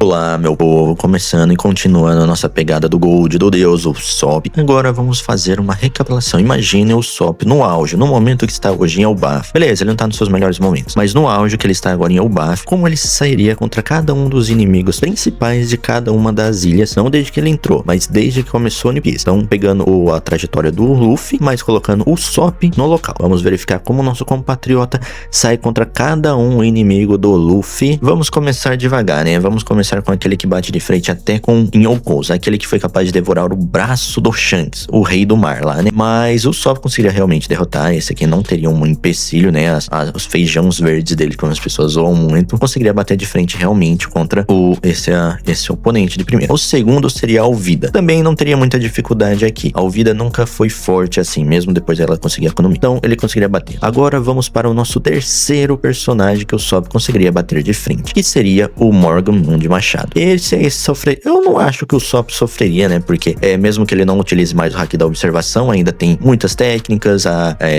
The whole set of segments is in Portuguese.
Olá, meu povo, começando e continuando a nossa pegada do Gold, do Deus, o Usopp. Agora vamos fazer uma recapitulação. Imagine o Usopp no auge, no momento que está hoje em Elbaf. Beleza, ele não está nos seus melhores momentos, mas no auge que ele está agora em Elbaf, como ele sairia contra cada um dos inimigos principais de cada uma das ilhas, não desde que ele entrou, mas desde que começou One Piece. Então, pegando a trajetória do Luffy, mas colocando o Usopp no local. Vamos verificar como o nosso compatriota sai contra cada um inimigo do Luffy. Vamos começar devagar, né? Vamos começar com aquele que bate de frente até com Yonkou, aquele que foi capaz de devorar o braço do Shanks, o rei do mar lá, né? Mas o Usopp conseguiria realmente derrotar. Esse aqui não teria um empecilho, né? Os feijões verdes dele, como as pessoas zoam muito, conseguiria bater de frente realmente contra esse oponente de primeiro. O segundo seria a Alvida. Também não teria muita dificuldade aqui. A Alvida nunca foi forte assim, mesmo depois dela conseguir a economia. Então ele conseguiria bater. Agora vamos para o nosso terceiro personagem que o Usopp conseguiria bater de frente, que seria o Morgan de Machado. Esse aí sofrer, eu não acho que o Usopp sofreria, né? Porque mesmo que ele não utilize mais o haki da observação, ainda tem muitas técnicas,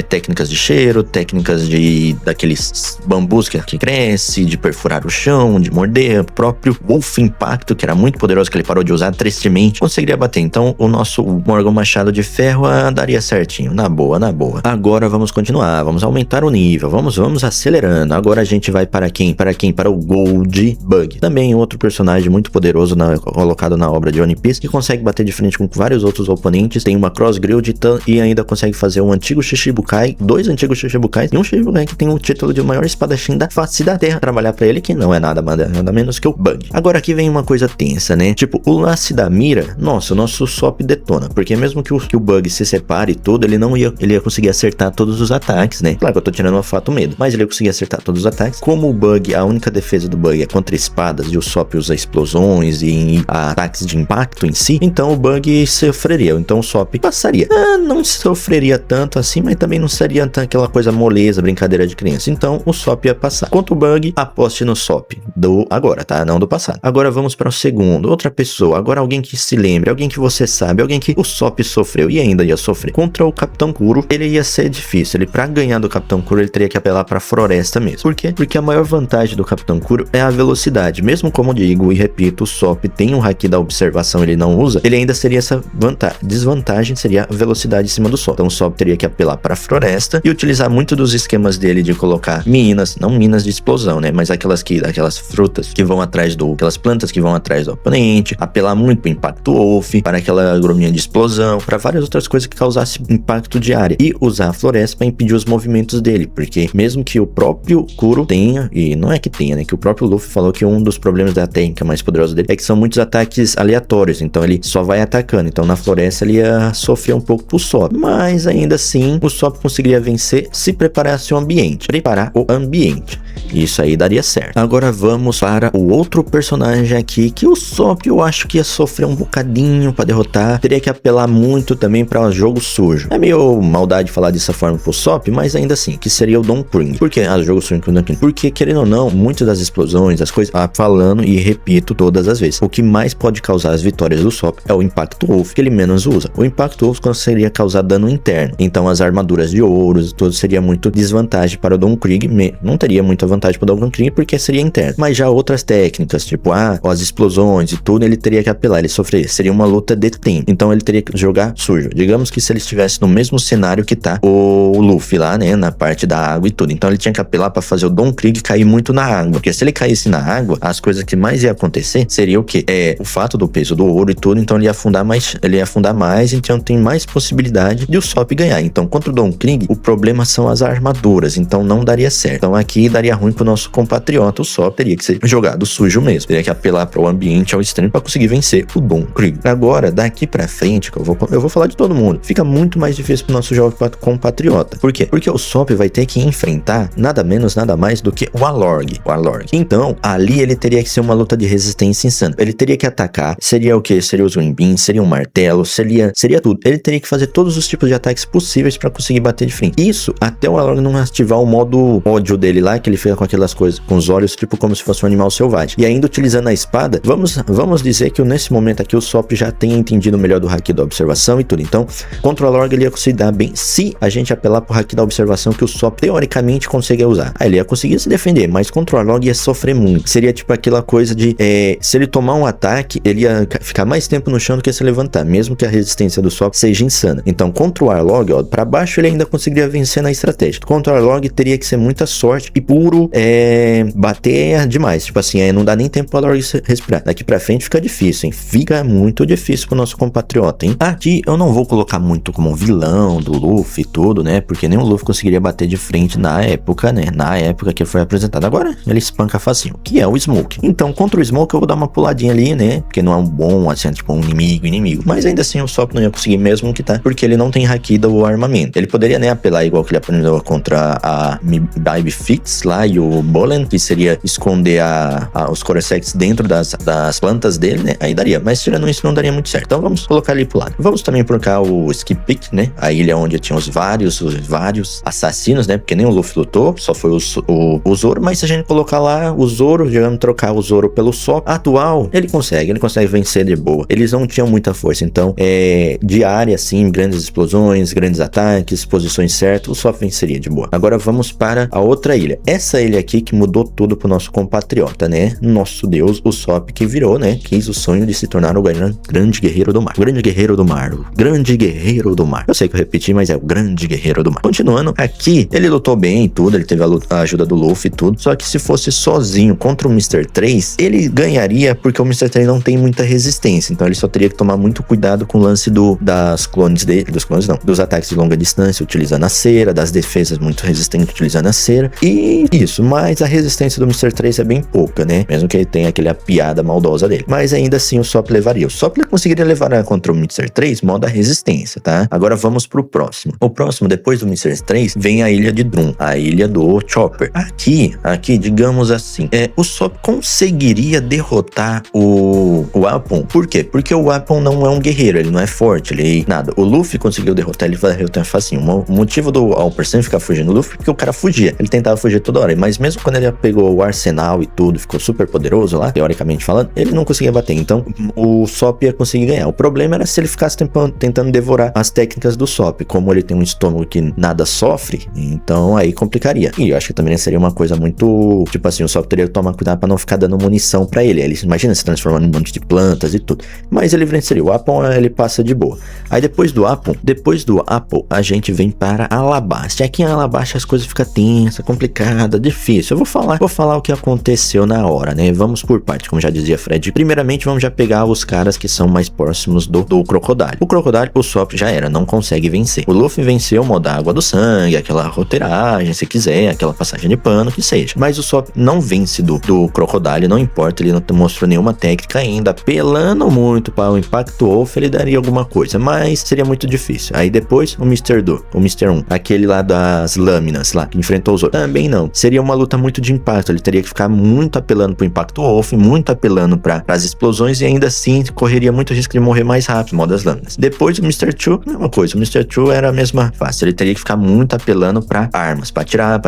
técnicas de cheiro, técnicas daqueles bambus que cresce, de perfurar o chão, de morder, o próprio Wolf Impacto, que era muito poderoso, que ele parou de usar tristemente, conseguiria bater. Então o nosso Morgan Machado de Ferro daria certinho, na boa, na boa. Agora vamos continuar, vamos aumentar o nível, vamos acelerando. Agora a gente vai para quem? Para o Gold Bug. Também outro personagem muito poderoso colocado na obra de One Piece, que consegue bater de frente com vários outros oponentes, tem uma Cross Grill e ainda consegue fazer um antigo Shichibukai, dois antigos Shichibukais e um Shichibukai que tem o título de maior espadachim da face da terra, trabalhar pra ele, que não é nada menos que o Bug. Agora aqui vem uma coisa tensa, né? Tipo, o lance da mira, nossa, o nosso Usopp detona, porque mesmo que o Bug se separe e tudo, ele ia conseguir acertar todos os ataques, né? Claro que eu tô tirando o fato medo, mas ele ia conseguir acertar todos os ataques. Como o Bug, a única defesa do Bug é contra espadas e o Usopp usa explosões e ataques de impacto em si, então o Bug sofreria, então o Usopp passaria. Não sofreria tanto assim, mas também não seria aquela coisa moleza, brincadeira de criança, então o Usopp ia passar. Quanto o Bug, aposte no Usopp do agora, tá? Não do passado. Agora vamos para o segundo, outra pessoa, agora alguém que se lembre, alguém que você sabe, alguém que o Usopp sofreu e ainda ia sofrer. Contra o Capitão Kuro, ele ia ser difícil, pra ganhar do Capitão Kuro, ele teria que apelar pra floresta mesmo. Por quê? Porque a maior vantagem do Capitão Kuro é a velocidade, mesmo como digo e repito, o Usopp tem um haki da observação, ele não usa, ele ainda seria essa vantagem. Desvantagem seria a velocidade em cima do Usopp. Então o Usopp teria que apelar para a floresta e utilizar muito dos esquemas dele de colocar minas, não minas de explosão, né, mas aquelas frutas que vão atrás aquelas plantas que vão atrás do oponente, apelar muito para o impacto Wolf, para aquela agrominha de explosão, para várias outras coisas que causassem impacto de área, e usar a floresta para impedir os movimentos dele, porque mesmo que o próprio Kuro tenha, e não é que tenha, né, que o próprio Luffy falou que um dos problemas da técnica mais poderosa dele é que são muitos ataques aleatórios, então ele só vai atacando, então na floresta ele ia sofrer um pouco pro Usopp, mas ainda assim o Usopp conseguiria vencer se preparasse o ambiente, isso aí daria certo. Agora vamos para o outro personagem aqui, que o Usopp eu acho que ia sofrer um bocadinho para derrotar, teria que apelar muito também para jogo sujo, é meio maldade falar dessa forma pro Usopp, mas ainda assim, que seria o Don Krieg. Por que jogo sujo com o Don Krieg? Porque querendo ou não, muitas das explosões, as coisas, falando e repito todas as vezes, o que mais pode causar as vitórias do Usopp é o Impacto Wolf, que ele menos usa. O Impacto Wolf conseguiria causar dano interno, então as armaduras de ouros, tudo seria muito desvantagem para o Don Krieg, não teria muita vantagem para o Don Krieg porque seria interno, mas já outras técnicas, tipo as explosões e tudo, ele teria que apelar, ele sofreria, seria uma luta de tempo, então ele teria que jogar sujo. Digamos que se ele estivesse no mesmo cenário que tá o Luffy lá, né, na parte da água e tudo, então ele tinha que apelar para fazer o Don Krieg cair muito na água, porque se ele caísse na água, as coisas que mais ia acontecer seria o que? O fato do peso do ouro e tudo, então ele ia afundar mais, então tem mais possibilidade de o Usopp ganhar. Então contra o Don Krieg, o problema são as armaduras, então não daria certo. Então aqui daria ruim pro nosso compatriota, o Usopp teria que ser jogado sujo mesmo, teria que apelar para o ambiente ao extremo para conseguir vencer o Don Krieg. Agora, daqui pra frente, que eu vou falar de todo mundo, fica muito mais difícil pro nosso jovem compatriota. Por quê? Porque o Usopp vai ter que enfrentar nada menos, nada mais do que o Alorg. Então, ali ele teria que ser uma luta de resistência insana. Ele teria que atacar, seria o que? Seria o Zwinbin, seria um martelo, seria tudo. Ele teria que fazer todos os tipos de ataques possíveis pra conseguir bater de frente. Isso até o Alorg não ativar o modo ódio dele lá, que ele fica com aquelas coisas, com os olhos, tipo como se fosse um animal selvagem. E ainda utilizando a espada, vamos dizer que nesse momento aqui o Usopp já tenha entendido melhor do haki da observação e tudo. Então, contra o Alorg ele ia conseguir dar bem se a gente apelar pro haki da observação que o Usopp teoricamente conseguia usar. Aí ele ia conseguir se defender, mas contra o Alorg ia sofrer muito. Seria tipo aquela coisa coisa de se ele tomar um ataque, ele ia ficar mais tempo no chão do que se levantar, mesmo que a resistência do Sop seja insana. Então, contra o Arlong, ó, pra baixo ele ainda conseguiria vencer na estratégia. Contra o Arlong teria que ser muita sorte e puro bater demais. Tipo assim, não dá nem tempo pro Arlong respirar. Daqui pra frente fica difícil, hein? Fica muito difícil pro nosso compatriota, hein? Aqui eu não vou colocar muito como um vilão do Luffy e tudo, né? Porque nem o Luffy conseguiria bater de frente na época, né? Na época que foi apresentado. Agora ele espanca facinho, que é o Smoke. Então, contra o Smoke eu vou dar uma puladinha ali, né? Porque não é um bom, assim, tipo um inimigo. Mas ainda assim o Sop não ia conseguir mesmo que tá, porque ele não tem haki do armamento. Ele poderia, né, apelar igual que ele aprendeu contra a Baby Fix lá e o Bolen, que seria esconder os Cordyceps dentro das plantas dele, né? Aí daria. Mas tirando isso não daria muito certo. Então vamos colocar ali pro lado. Vamos também colocar o Skip Peak, né? A ilha onde tinha os vários assassinos, né? Porque nem o Luffy lutou, só foi o Zoro. Mas se a gente colocar lá o Zoro, digamos, trocar o Zoro pelo Sop atual, ele consegue vencer de boa. Eles não tinham muita força, então de área, assim, grandes explosões, grandes ataques, posições certas, o Sop venceria de boa. Agora vamos para a outra ilha. Essa ilha aqui que mudou tudo pro nosso compatriota, né? Nosso deus, o Sop, que virou, né? Quis o sonho de se tornar o grande guerreiro do mar. O grande guerreiro do mar. O grande guerreiro do mar. Eu sei que eu repeti, mas é o grande guerreiro do mar. Continuando, aqui, ele lutou bem e tudo, ele teve a ajuda do Luffy e tudo, só que se fosse sozinho contra o Mr. 3, ele ganharia porque o Mr. 3 não tem muita resistência, então ele só teria que tomar muito cuidado com o lance dos dos ataques de longa distância, utilizando a cera, das defesas muito resistentes, utilizando a cera, e isso, mas a resistência do Mr. 3 é bem pouca, né, mesmo que ele tenha aquela piada maldosa dele, mas ainda assim o Sop levaria. O Sop conseguiria levar contra o Mr. 3, modo a resistência, tá? Agora vamos pro próximo. O próximo, depois do Mr. 3, vem a ilha de Drum, a ilha do Chopper. Aqui, digamos assim, o Sop conseguiria derrotar o Apon. Por quê? Porque o Apon não é um guerreiro, ele não é forte, ele nada. O Luffy conseguiu derrotar ele, vai derrotar facinho. O motivo do Alper sempre ficar fugindo do Luffy é porque o cara fugia, ele tentava fugir toda hora, mas mesmo quando ele pegou o arsenal e tudo, ficou super poderoso lá, teoricamente falando, ele não conseguia bater, então o Sop ia conseguir ganhar. O problema era se ele ficasse tentando devorar as técnicas do Sop, como ele tem um estômago que nada sofre, então aí complicaria. E eu acho que também seria uma coisa muito, tipo assim, o Sop teria que tomar cuidado pra não ficar dando munição pra ele. Ele imagina se transformando em um monte de plantas e tudo, mas ele venceria. O Apon, ele passa de boa. Aí depois do Apon, a gente vem para Alabasta. E aqui em Alabasta as coisas ficam tensas, complicadas, difícil. Eu vou falar o que aconteceu na hora, né? Vamos por parte, como já dizia Fred. Primeiramente, vamos já pegar os caras que são mais próximos do Crocodile. O Crocodile, o Sop já era, não consegue vencer. O Luffy venceu o modo água do sangue, aquela roteiragem, se quiser, aquela passagem de pano, que seja. Mas o Sop não vence do Crocodile, não importa, ele não mostrou nenhuma técnica ainda. Apelando muito para o Impacto Wolf, ele daria alguma coisa, mas seria muito difícil. Aí depois, o Mr. 1, aquele lá das lâminas lá, que enfrentou os outros, também não. Seria uma luta muito de impacto, ele teria que ficar muito apelando pro Impacto Wolf, muito apelando para as explosões, e ainda assim correria muito risco de morrer mais rápido, modo das lâminas. Depois o Mr. 2, mesma coisa, o Mr. 2 era a mesma fase, ele teria que ficar muito apelando para armas, para atirar,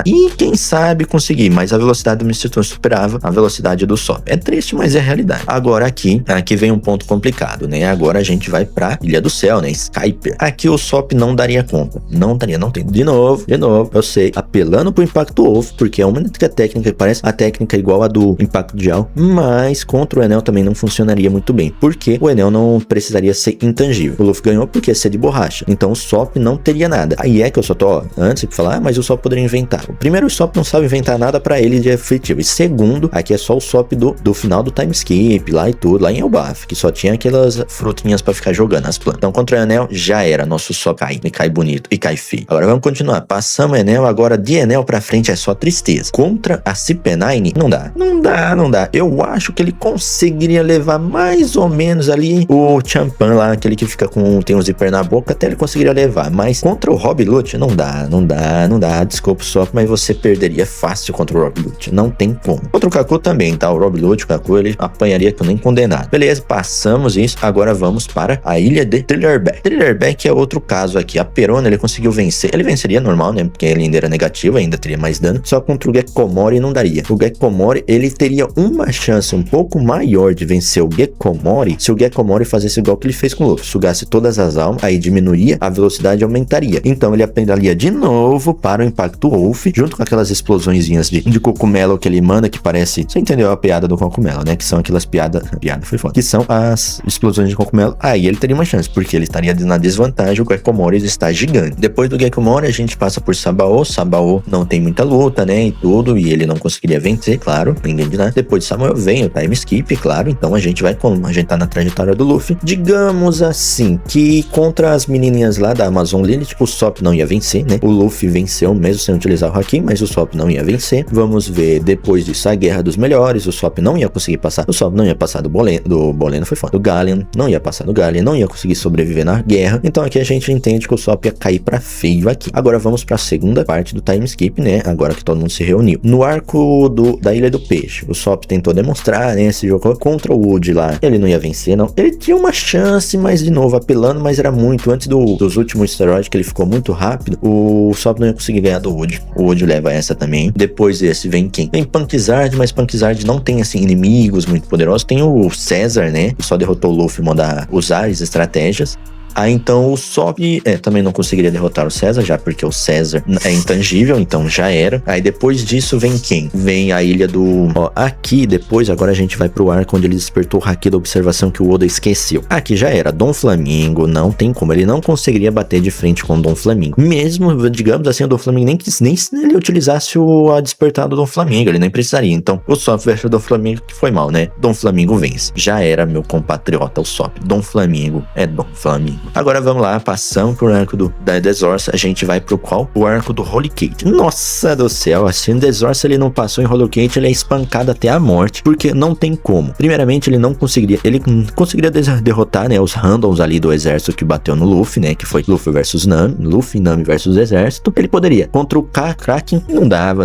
e quem sabe conseguir, mas a velocidade do Mr. 2 superava a velocidade do Sop. É triste, mas é a realidade. Agora aqui vem um ponto complicado, né? Agora a gente vai pra Ilha do Céu, né? Skyper. Aqui o Sop não daria conta. Não tem. De novo, eu sei, apelando pro Impacto Wolf, porque é uma única técnica que parece a técnica igual a do Impacto Dial, mas contra o Enel também não funcionaria muito bem, porque o Enel não precisaria ser intangível. O Luffy ganhou porque ia ser de borracha, então o Sop não teria nada. Aí é que eu só tô, antes de falar, mas o Sop poderia inventar. Primeiro, o Sop não sabe inventar nada pra ele de efetivo, e segundo, aqui é só o Sop do final do time skip, lá e tudo, lá em Elbaf, que só tinha aquelas frutinhas pra ficar jogando as plantas. Então contra o Enel já era, nosso Sop cai bonito e cai feio. Agora vamos continuar, passamos Enel, agora de Enel pra frente é só tristeza. Contra a CP9, não dá. Eu acho que ele conseguiria levar mais ou menos ali o Champan lá, aquele que fica tem um zíper na boca, até ele conseguiria levar, mas contra o Rob Lute, não dá, desculpa Sop, mas você perderia fácil contra o Rob Lute, não tem como. Contra o Kaku também, tá? O Rob Lute, o Kaku, ele apanharia que eu nem condenado. Beleza, passamos isso, agora vamos para a ilha de Thrillerback. Thrillerback é outro caso aqui, a Perona ele conseguiu vencer, ele venceria normal, né? Porque ele ainda era negativo, ainda teria mais dano, só contra o Gekkomori não daria. O Gekkomori, ele teria uma chance um pouco maior de vencer o Gekkomori se o Gekkomori fizesse igual que ele fez com o Luffy, sugasse todas as almas, aí diminuiria, a velocidade aumentaria. Então ele apelaria de novo para o Impacto Wolf, junto com aquelas explosõezinhas de cogumelo que ele manda, que parece Você entendeu a piada do cogumelo, né? Que são aquelas piadas... Piada foi foda. Que são as explosões de cogumelo. Aí ele teria uma chance, porque ele estaria na desvantagem. O Gekomori está gigante. Depois do Gekomori, a gente passa por Sabao. Sabao não tem muita luta, né? E tudo. E ele não conseguiria vencer, claro. Ninguém de nada. Depois de Sabao vem o time skip, claro. Então a gente vai como? A gente tá na trajetória do Luffy. Digamos assim, que contra as menininhas lá da Amazon Lily, tipo, o Sop não ia vencer, né? O Luffy venceu mesmo sem utilizar o Haki, mas o Sop não ia vencer. Vamos ver depois disso a Guerra dos Melhores. O Sop não ia conseguir passar. O Sop não ia passar do Boleno foi foda. Do Galleon, não ia passar do Galleon, não ia conseguir sobreviver na guerra. Então aqui a gente entende que o Sop ia cair pra feio aqui. Agora vamos pra segunda parte do time skip, né? Agora que todo mundo se reuniu. No arco da Ilha do Peixe, o Sop tentou demonstrar, né? Esse jogo contra o Wood lá. Ele não ia vencer, não. Ele tinha uma chance, mas de novo, apelando, mas era muito. Antes dos últimos esteroides, que ele ficou muito rápido, o Sop não ia conseguir ganhar do Wood. O Wood leva essa também. Depois desse vem quem? Vem Punkzard, mas Punkzard não tem, assim, inimigos muito poderosos. Tem o Caesar, né? Que só derrotou o Luffy, usar as estratégias. Aí então o Sop também não conseguiria derrotar o Caesar, já porque o Caesar é intangível, então já era. Aí depois disso vem quem? Vem a ilha do... Ó, aqui depois, agora a gente vai pro arco onde ele despertou o Haki da observação que o Oda esqueceu. Aqui já era, Dom Flamingo, não tem como, ele não conseguiria bater de frente com o Dom Flamingo. Mesmo, digamos assim, o Dom Flamingo nem se ele utilizasse a despertar do Dom Flamingo, ele nem precisaria. Então o Sop versus o Dom Flamingo, que foi mal, né? Dom Flamingo vence. Já era, meu compatriota, o Sop. Dom Flamingo é Dom Flamingo. Agora vamos lá, passamos pro arco da Desorsa, a gente vai pro qual? O arco do Holy Cake. Nossa do céu, assim, o Desorsa ele não passou em Holy Cake, ele é espancado até a morte, porque não tem como. Primeiramente, ele conseguiria derrotar, né, os randoms ali do exército que bateu no Luffy, né, que foi Luffy versus Nami, Luffy, Nami versus exército. Ele poderia, contra o Kraken, não dava.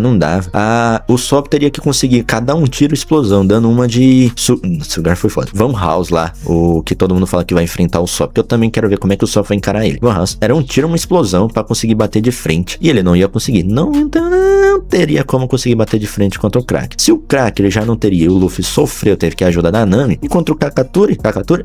O Sop teria que conseguir cada um tiro explosão, dando uma de... Esse lugar foi foda. Van House lá, o que todo mundo fala que vai enfrentar o Sop, que eu também quero ver como é que o Sop vai encarar ele. Van House era um tiro, uma explosão pra conseguir bater de frente. E ele não ia conseguir. Não teria como conseguir bater de frente contra o Kraken. Se o Kraken ele já não teria, o Luffy sofreu, teve que ajudar da Nami. E contra o Kakaturi,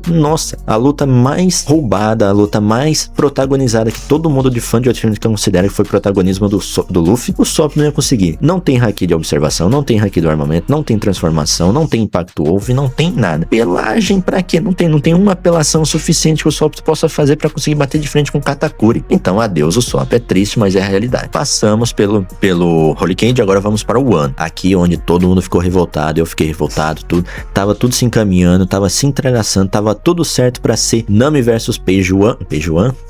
nossa, a luta mais roubada, a luta mais protagonizada que todo mundo de fã de One considera que foi protagonismo do Luffy, o Sop não ia conseguir. Não tem Haki de observação, não tem Haki do armamento, não tem transformação, não tem impacto Wolf, não tem nada. Pelagem pra quê? Não tem uma apelação suficiente que o Sop possa fazer pra conseguir bater de frente com o Katakuri. Então, adeus o Sop. É triste, mas é a realidade. Passamos pelo Holy Cage, agora vamos para o Wano. Aqui onde todo mundo ficou revoltado, eu fiquei revoltado, tava tudo se encaminhando, tava se entrelaçando, tava tudo certo pra ser Nami versus Peijuan.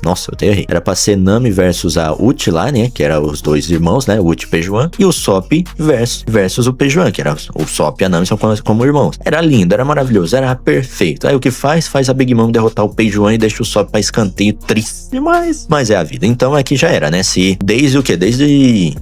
Nossa, eu até errei. Era pra ser Nami versus a Uchi lá, né? Que eram os dois irmãos, né? O Uchi e Peijuan. E o Sop versus o Peijuan, que era o Sop e a Nami são como irmãos. Era lindo, era maravilhoso, era perfeito. Aí o que faz? Faz a Big Mom derrotar o Peijuan e deixa o Sop pra escanteio, triste demais. Mas é a vida. Então aqui já era, né? Se desde o que? Desde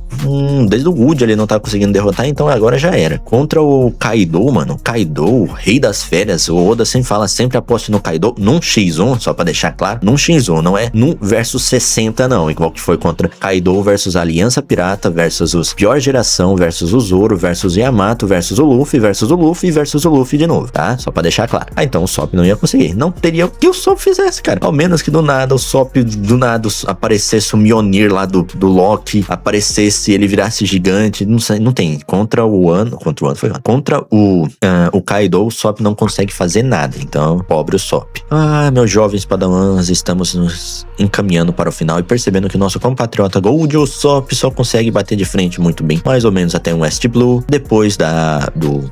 o Wood ele não tá conseguindo derrotar, então agora já era. Contra o Kaido, mano. Kaido, o rei das férias. O Oda sempre aposta no Kaido num X1, só pra deixar claro. Num X1, não é num versus 60, não. Igual que foi contra Kaido versus a Aliança Pirata, versus os Pior Geração, versus o Zoro, versus o Yamato, versus o Luffy, versus o Luffy, versus o Luffy de novo, tá? Só pra deixar claro. Ah, então o Sop não ia conseguir. Não teria o que o Sop fizesse, cara. Ao menos que do nada o Sop, aparecesse o Mjolnir lá do Loki, aparecesse, ele virasse gigante, não sei, não tem. Contra o Kaido, o Sop não consegue fazer nada. Então, pobre o Sop. Ah, meus jovens padawans, estamos nos encaminhando para o final e percebendo que o nosso compatriota Gold, o Sop, só consegue bater de frente muito bem, mais ou menos até um West Blue. Depois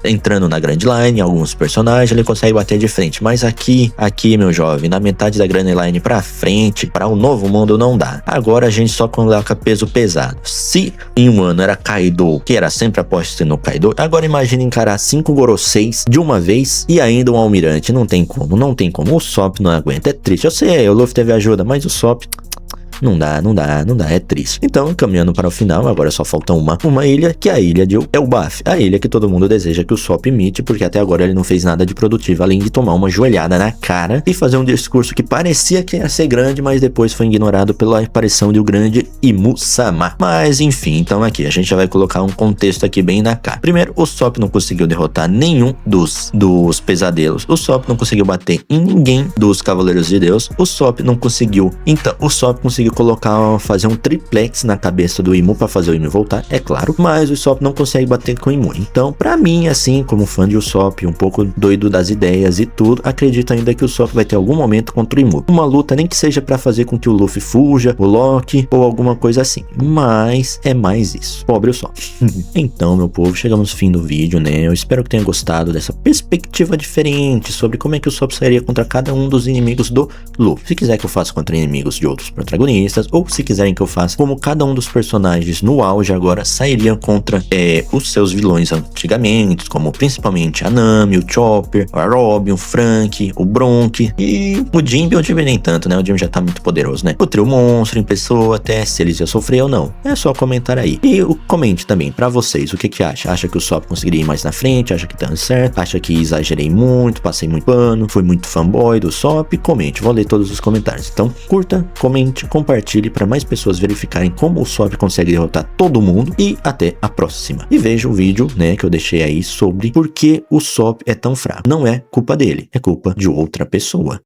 entrando na Grand Line, alguns personagens, ele consegue bater de frente. Mas aqui, meu jovem, na metade da Grand Line pra frente, para o novo mundo não dá. Agora a gente só coloca peso pesado. Se em um ano era Kaido, que era sempre aposta no Kaido, agora imagina encarar 5 Goroseis de uma vez e ainda um almirante. Não tem como. O Sop não aguenta. É triste. Eu sei, o Luffy teve ajuda, mas o Sop... Não dá, é triste. Então, caminhando para o final, agora só falta uma ilha, que é a ilha de Elbaf. A ilha que todo mundo deseja que o Sop imite, porque até agora ele não fez nada de produtivo, além de tomar uma joelhada na cara e fazer um discurso que parecia que ia ser grande, mas depois foi ignorado pela aparição do grande Imu-sama. Mas, enfim, então aqui a gente já vai colocar um contexto aqui bem na cara. Primeiro, o Sop não conseguiu derrotar nenhum dos pesadelos. O Sop não conseguiu bater em ninguém dos Cavaleiros de Deus. O Sop não conseguiu... Então, o Sop conseguiu conseguir fazer um triplex na cabeça do Imu pra fazer o Imu voltar, é claro, mas o Usopp não consegue bater com o Imu. Então, pra mim, assim, como fã de Usopp, um pouco doido das ideias e tudo, acredito ainda que o Usopp vai ter algum momento contra o Imu. Uma luta nem que seja pra fazer com que o Luffy fuja, o Loki ou alguma coisa assim. Mas é mais isso. Pobre Usopp. Então, meu povo, chegamos ao fim do vídeo, né? Eu espero que tenha gostado dessa perspectiva diferente sobre como é que o Usopp sairia contra cada um dos inimigos do Luffy. Se quiser que eu faça contra inimigos de outros protagonistas, ou se quiserem que eu faça como cada um dos personagens no auge agora sairiam contra os seus vilões antigamente, como principalmente a Nami, o Chopper, a Robin, o Frank, o Bronk e o Jinbe. O Jinbe nem tanto, né? O Jinbe já tá muito poderoso, né? O trio monstro em pessoa, até se eles já sofreram ou não. É só comentar aí. E comente também pra vocês o que acha. Acha que o Usopp conseguiria ir mais na frente? Acha que tá certo? Acha que exagerei muito? Passei muito pano? Fui muito fanboy do Usopp? Comente, vou ler todos os comentários. Então curta, comente, compartilhe para mais pessoas verificarem como o Usopp consegue derrotar todo mundo. E até a próxima. E veja o vídeo, né, que eu deixei aí sobre por que o Usopp é tão fraco. Não é culpa dele, é culpa de outra pessoa.